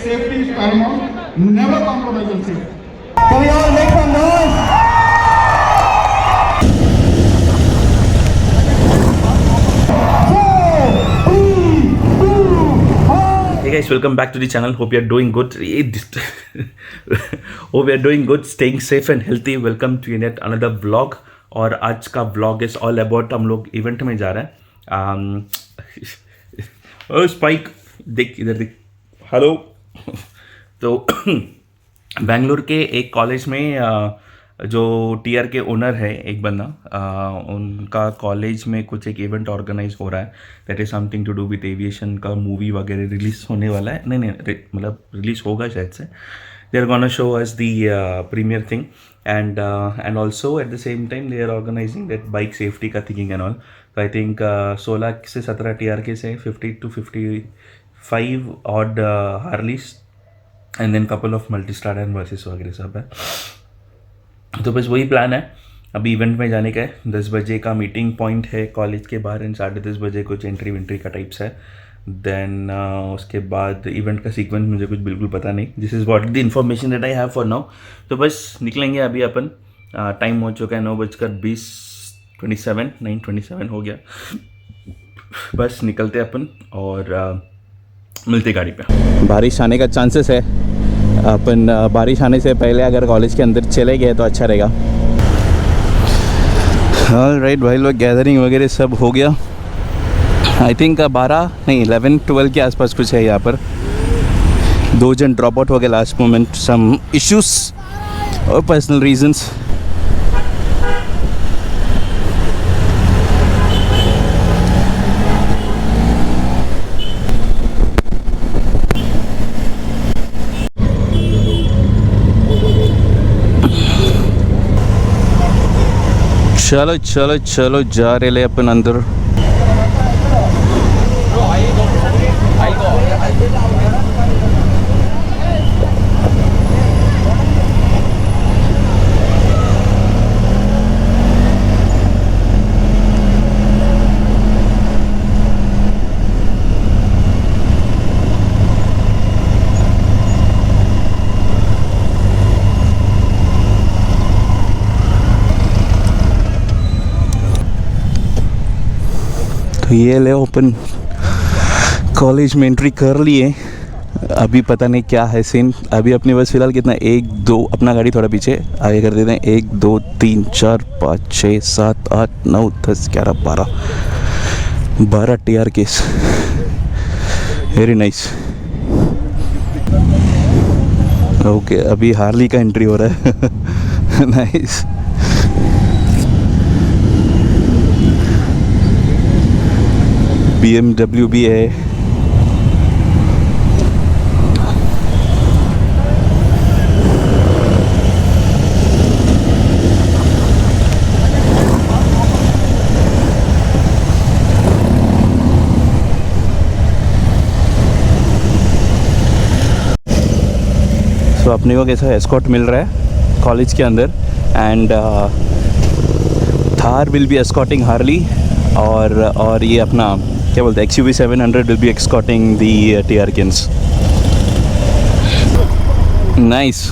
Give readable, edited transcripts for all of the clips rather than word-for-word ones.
safety is paramount. Never compromise on safety. Can we all make some noise? Hey guys, welcome back to the channel. Hope you are doing good. Hope you are doing good, staying safe and healthy. Welcome to yet another vlog. और आज का vlog is all about हम लोग event में जा रहे हैं. Spike देख इधर देख. हेलो. तो बेंगलोर के एक कॉलेज में जो टीआर के ओनर है एक बंदा, उनका कॉलेज में कुछ एक इवेंट ऑर्गेनाइज हो रहा है. That is something to do with aviation का मूवी वगैरह रिलीज़ होने वाला है. नहीं मतलब रिलीज़ होगा शायद से. They are gonna show us the premiere thing and also at the same time they are organizing that bike safety का thinking and all. So I think 16 से 17 TRK से 50 to 55 odd Harleys and then couple of multi-star and buses वगैरह सब है. तो बस वही plan है अभी इवेंट में जाने का है. 10 बजे का मीटिंग पॉइंट है कॉलेज के बाहर एंड 10:30 बजे कुछ एंट्री वेंट्री का टाइप्स है. देन उसके बाद इवेंट का सीक्वेंस मुझे कुछ बिल्कुल पता नहीं. This is what the information that I have for now. तो बस निकलेंगे अभी अपन. टाइम हो चुका है 9:27 हो गया. बस निकलते अपन और मिलते गाड़ी पे. बारिश आने का चांसेस है. अपन बारिश आने से पहले अगर कॉलेज के अंदर चले गए तो अच्छा रहेगा. ऑलराइट भाई लोग, गैदरिंग वगैरह सब हो गया. आई थिंक 11-12 के आसपास कुछ है यहाँ पर. 2 जन ड्रॉप आउट हो गए लास्ट मोमेंट, सम इश्यूज और पर्सनल रीजंस. चलो चलो चलो जा रहे ले अपन अंदर. ये ले ओपन कॉलेज में एंट्री कर लिए. अभी पता नहीं क्या है सीन. अभी अपने बस फिलहाल कितना 1-2 अपना गाड़ी थोड़ा पीछे आगे कर देते हैं. 1 2 3 4 5 6 7 8 9 10 11 12 TR case. Very nice. Okay अभी हार्ली का एंट्री हो रहा है. नाइस. BMW भी है. सो अपने को कैसा एस्कॉर्ट मिल रहा है कॉलेज के अंदर. And there will be escorting Harley और ये अपना क्या बोलते हैं XUV 700 will be escorting the TRKs. Nice.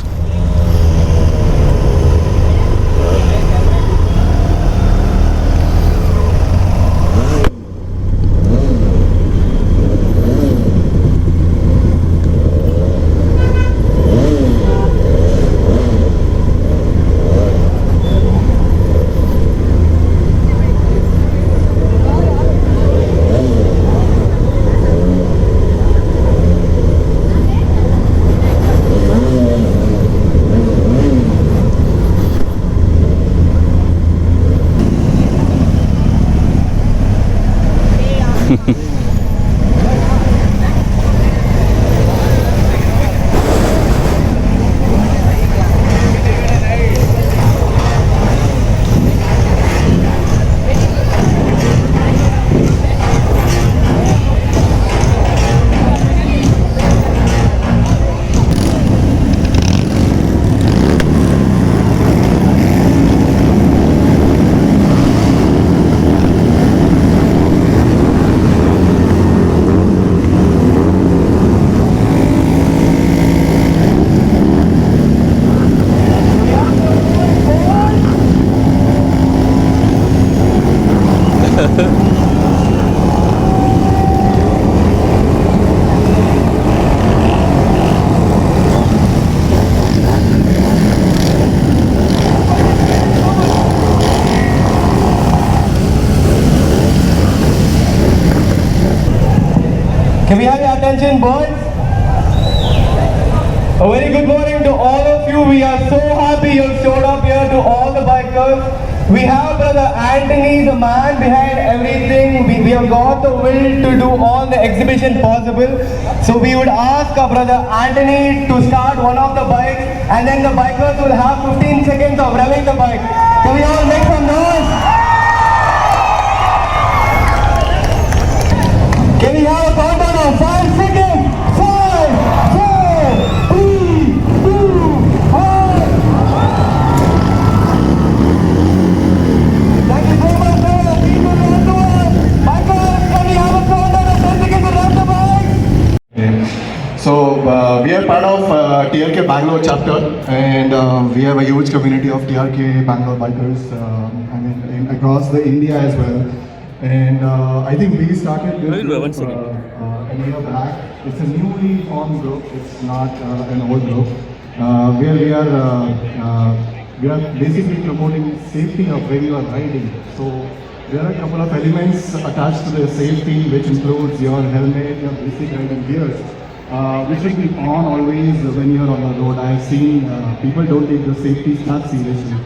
Can we have your attention, boys? A very good morning to all of you. We are so happy you showed up here, to all the bikers. We have brother Anthony, the man behind everything. We have got the will to do all the exhibition possible. So we would ask our brother Anthony to start one of the bikes, and then the bikers will have 15 seconds of revving the bike. Can we all make some noise? Can we have a countdown of 5 seconds? 5, 4, 3, 2, 1. Thank you so much, sir. People run to us. Bikers, can we have a countdown of 10 seconds to run the bike? So we are part of TRK Bangalore chapter, and we have a huge community of TRK Bangalore bikers. Across the India as well. And I think we started this group a year back. It's a newly formed group. It's not an old group. Where we are basically promoting safety of when you are riding. So there are a couple of elements attached to the safety, which includes your helmet, your basic riding gears, which should be on always when you are on the road. I have seen people don't take the safety that seriously.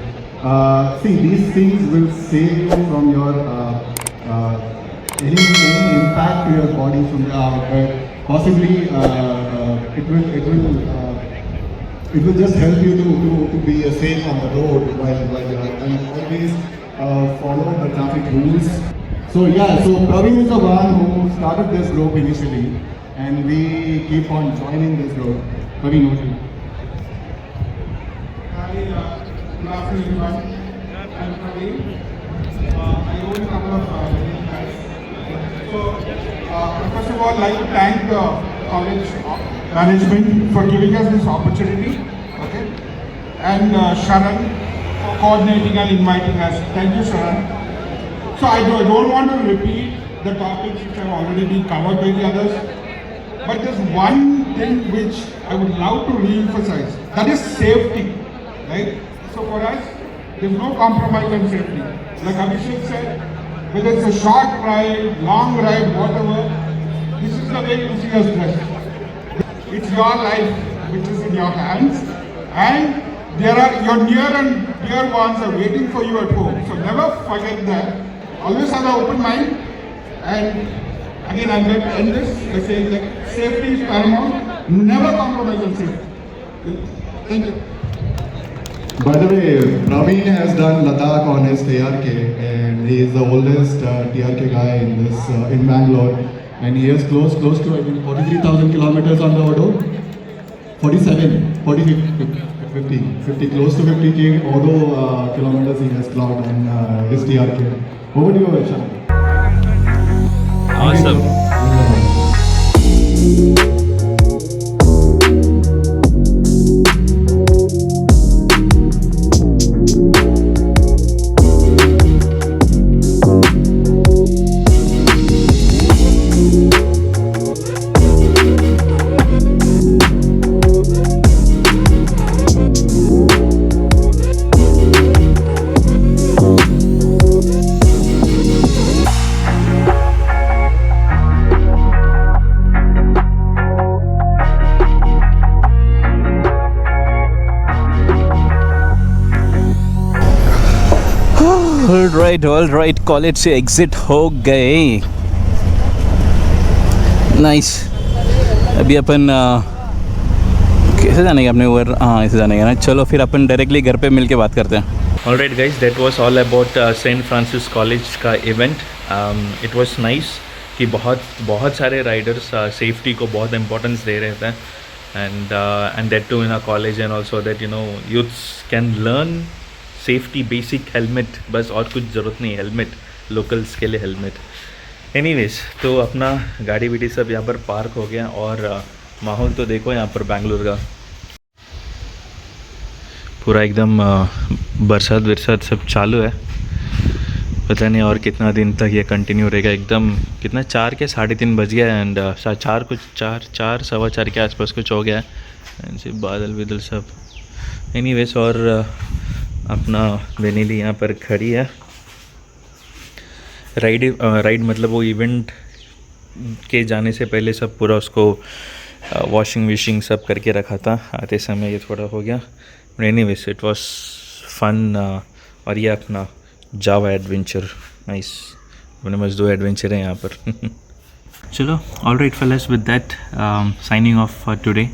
See, these things will save you from your any impact to your body from possibly it will just help you to be safe on the road while you are, and always follow the traffic rules. So yeah, so Praveen is the one who started this group initially, and we keep on joining this group. Praveen, over to you. Good afternoon, everyone. I'm Praveen. I own a couple of guys. So, first of all, I'd like to thank the college management for giving us this opportunity, okay? And Sharan for coordinating and inviting us. Thank you, Sharan. So, I don't want to repeat the topics which have already been covered by the others, but there's one thing which I would love to re-emphasize. That is safety, right? So for us, there's no compromise on safety. Like Abhishek said, whether it's a short ride, long ride, whatever, this is the way you see us dressed. It's your life which is in your hands, and there are your near and dear ones are waiting for you at home. So never forget that. Always have an open mind. And again, I'm going to end this by saying that safety is paramount. Never compromise on safety. Thank you. By the way, Praveen has done Ladakh on his TRK, and he is the oldest TRK guy in this in Bangalore, and he has close to I think 43,000 kilometers on the Odo. 47, 40, 50, close to 50k Odo kilometers he has clocked on his TRK. Over to you, Sharan. Awesome. All right college से exit हो गए. Nice. अभी अपन कैसे जाने का अपने ऊपर? हाँ, ऐसे जाने का ना. चलो फिर अपन डायरेक्टली घर पे मिल के बात करते हैं. All right guys, that was all about Saint Francis College का इवेंट. इट वाज नाइस कि बहुत सारे राइडर्स सेफ्टी को बहुत इंपॉर्टेंस दे रहे थे, and that too in a college, and also that youths can learn safety, basic helmet, बस और कुछ ज़रूरत नहीं. हेलमेट, लोकल्स के लिए हेलमेट. एनीवेज, तो अपना गाड़ी बीड़ी सब यहाँ पर पार्क हो गया, और माहौल तो देखो यहाँ पर बेंगलुरु का पूरा एकदम बरसात वरसात सब चालू है. पता नहीं और कितना दिन तक ये कंटिन्यू रहेगा. एकदम कितना 4 के 3:30 बज गया है, एंड 4 सवा 4 के आसपास कुछ हो गया है, एंड सिर्फ बादल सब. एनीवेज, और अपना बेनेली यहाँ पर खड़ी है. राइड मतलब वो इवेंट के जाने से पहले सब पूरा उसको वॉशिंग विशिंग सब करके रखा था, आते समय ये थोड़ा हो गया। Anyways it was fun. और ये अपना जावा एडवेंचर, नाइस, अपने मस्त 2 एडवेंचर हैं यहाँ पर। चलो, all right fellas, with that signing off for today,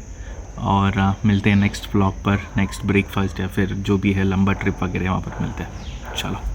और मिलते हैं नेक्स्ट व्लॉग पर, नेक्स्ट ब्रेकफास्ट या फिर जो भी है लंबा ट्रिप वगैरह वहाँ पर मिलते हैं। चलो।